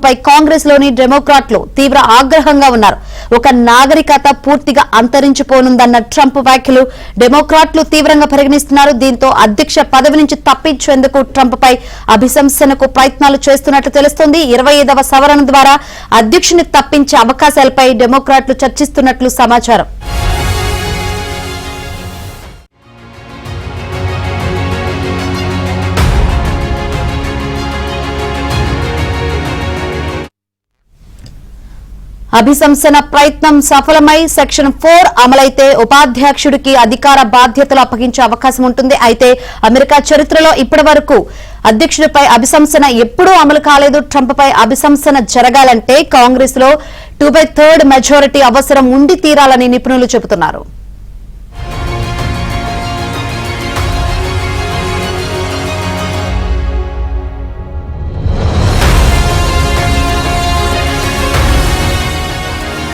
పై కాంగ్రెస్ లోని డెమోక్రాట్లు తీవ్ర ఆగ్రహంగా ఉన్నారు. ఒక నాగరికత పూర్తిగా అంతరించిపోనుందన్న ట్రంప్ వ్యాఖ్యలు డెమోక్రాట్లు తీవ్రంగా పరిగణిస్తున్నారు. దీంతో అధ్యక్ష పదవి నుంచి తప్పించేందుకు ట్రంప్ పై అభిశంసనకు ప్రయత్నాలు చేస్తున్నట్లు తెలుస్తోంది. 25వ సవరణ ద్వారా అధ్యక్షుని తప్పించే అవకాశాలపై డెమోక్రాట్లు చర్చిస్తున్నట్లు సమాచారం. అభిశంసన ప్రయత్నం సఫలమై సెక్షన్ 4 అమలైతే ఉపాధ్యక్షుడికి అధికార బాధ్యతలు అప్పగించే అవకాశం ఉంటుంది. అయితే అమెరికా చరిత్రలో ఇప్పటి వరకు అధ్యక్షుడిపై అభిశంసన ఎప్పుడూ అమలు కాలేదు. ట్రంప్ పై అభిశంసన జరగాలంటే కాంగ్రెస్ లో 2/3 మెజారిటీ అవసరం ఉండి తీరాలని నిపుణులు చెబుతున్నారు.